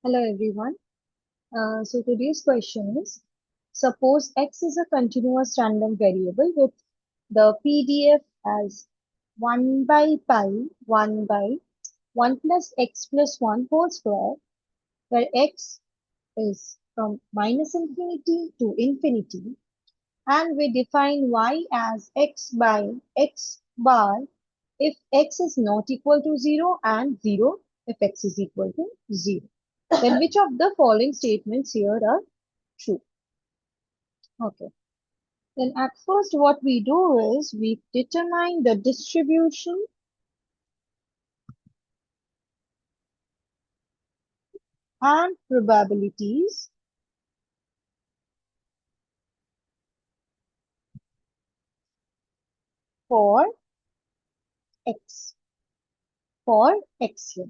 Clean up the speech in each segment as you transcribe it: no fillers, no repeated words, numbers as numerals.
Hello everyone. So today's question is, suppose x is a continuous random variable with the PDF as 1 by pi 1 by 1 plus x plus 1 whole square, where x is from minus infinity to infinity, and we define y as x by x bar if x is not equal to 0 and 0 if x is equal to 0. Then which of the following statements here are true? Okay. Then at first what we do is we determine the distribution and probabilities for x, for x here.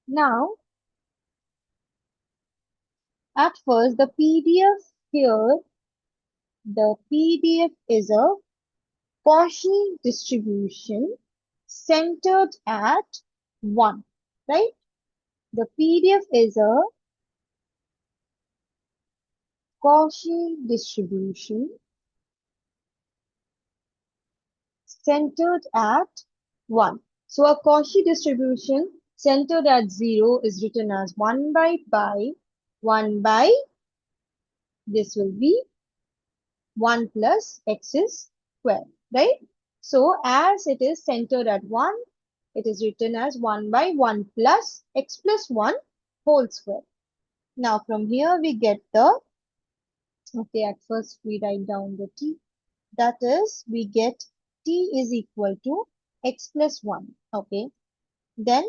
Now, at first the PDF here, the PDF is a Cauchy distribution centered at 1, right? The PDF is a Cauchy distribution centered at 1. So a Cauchy distribution centered at 0 is written as 1 by pi, 1 by, this will be 1 plus x is square, right? So as it is centered at 1, it is written as 1 by 1 plus x plus 1 whole square. Now from here we get the, okay, at first we write down the t. That is, we get t is equal to x plus 1, okay? Then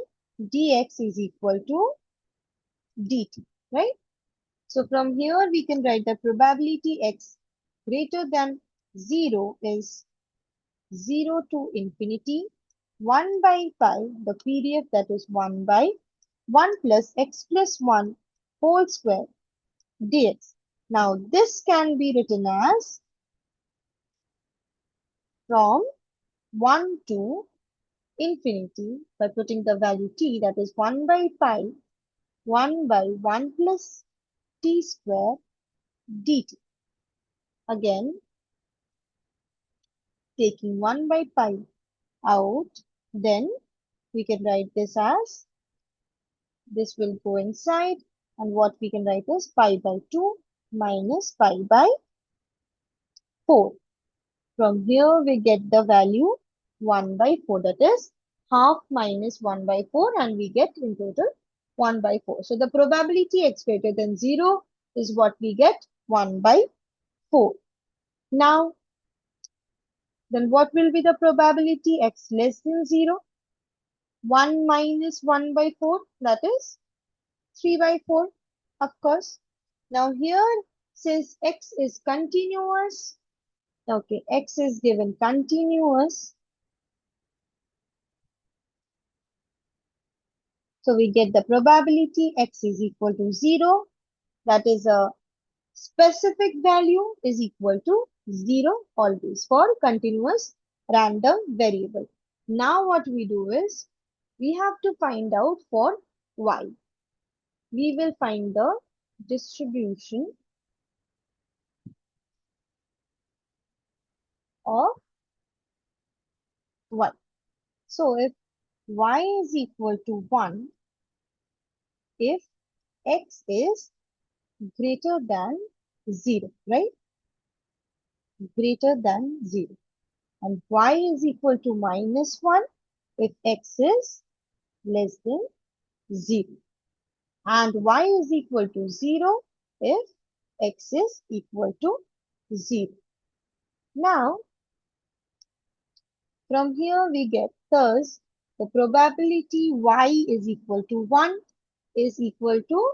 dx is equal to dt, right? So from here we can write the probability x greater than 0 is 0 to infinity 1 by pi, the PDF, that is 1 by 1 plus x plus 1 whole square dx. Now this can be written as from 1 to infinity by putting the value t, that is 1 by pi 1 by 1 plus t square dt. Again, taking 1 by pi out, then we can write this as, this will go inside, and what we can write is pi by 2 minus pi by 4. From here we get the value 1 by 4, that is half minus 1 by 4, and we get in total 1 by 4. So the probability x greater than 0 is what we get, 1 by 4. Now, then what will be the probability x less than 0? 1 minus 1 by 4, that is 3 by 4, of course. Now here, since x is continuous, okay, x is given continuous, so we get the probability x is equal to 0, that is a specific value is equal to 0 always for continuous random variable. Now what we do is, we have to find out for y. We will find the distribution of y. So if y is equal to 1, if x is greater than 0, right? Greater than 0. And y is equal to minus 1 if x is less than 0. And y is equal to 0 if x is equal to 0. Now, from here we get, thus, the probability y is equal to 1 is equal to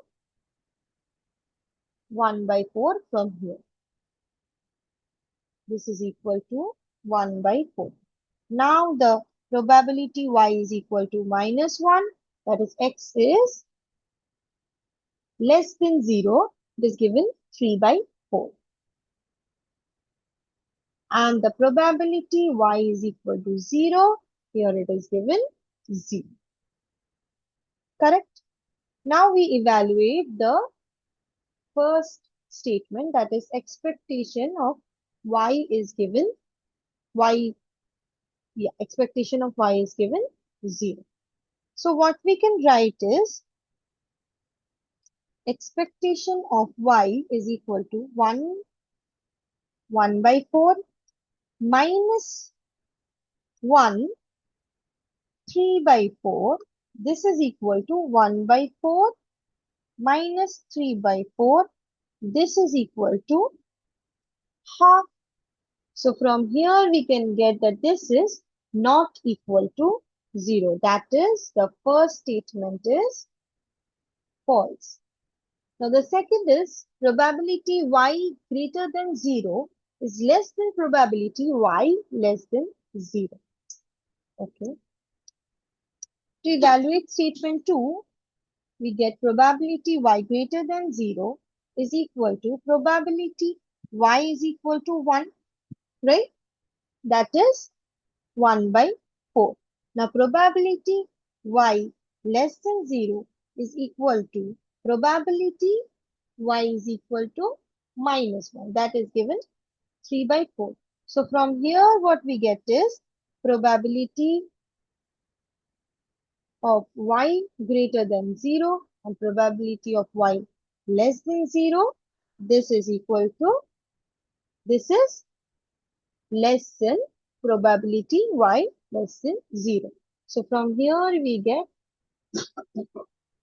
1 by 4 from here. This is equal to 1 by 4. Now the probability y is equal to minus 1, that is x is less than 0, it is given 3 by 4. And the probability y is equal to 0, here it is given 0. Correct? Now we evaluate the first statement, that is expectation of y is given y, yeah, expectation of y is given 0. So what we can write is expectation of y is equal to 1 by 4 minus 1 3 by 4. This is equal to 1 by 4 minus 3 by 4. This is equal to half. So from here we can get that this is not equal to 0. That is, the first statement is false. Now the second is probability y greater than 0 is less than probability y less than 0. Okay. To evaluate statement 2, we get probability y greater than 0 is equal to probability y is equal to 1, right? That is 1 by 4. Now probability y less than 0 is equal to probability y is equal to minus 1. That is given 3 by 4. So from here what we get is probability of y greater than 0 and probability of y less than 0. This is equal to, this is less than probability y less than 0. So from here we get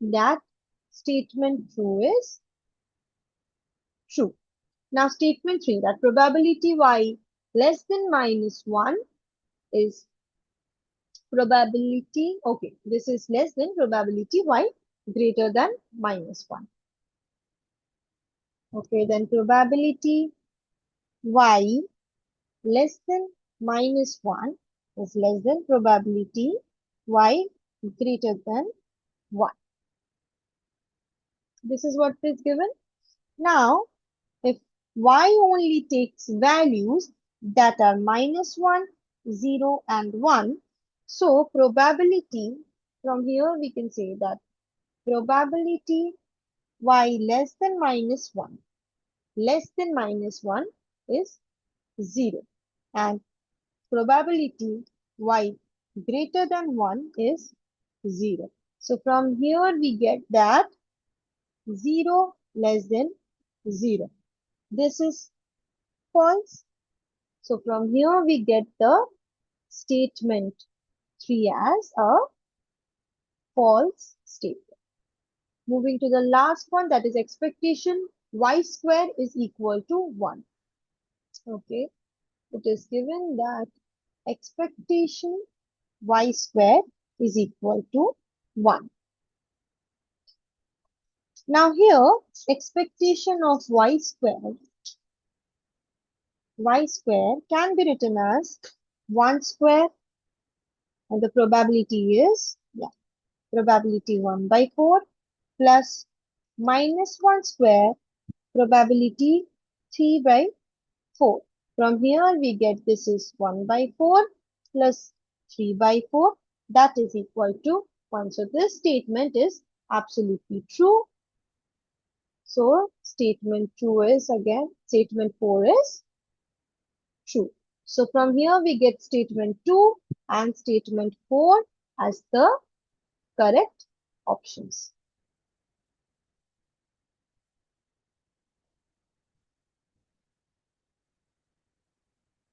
that statement 2 is true. Now statement 3, that probability y less than minus 1 is probability, okay, this is less than probability y greater than minus 1. Okay, then probability y less than minus 1 is less than probability y greater than 1. This is what is given. Now, if y only takes values that are minus 1, 0 and 1, so probability, from here we can say that probability y less than minus 1 is 0 and probability y greater than 1 is 0. So from here we get that 0 less than 0. This is false. So from here we get the statement 3 as a false statement. Moving to the last one, that is expectation y square is equal to 1. Okay, it is given that expectation y square is equal to 1. Now here, expectation of y square can be written as 1 square and the probability is, probability 1 by 4 plus minus 1 square, probability 3 by 4. From here we get this is 1 by 4 plus 3 by 4, that is equal to 1. So this statement is absolutely true. So statement 2 is again, statement 4 is true. So from here we get statement 2 and statement 4 as the correct options.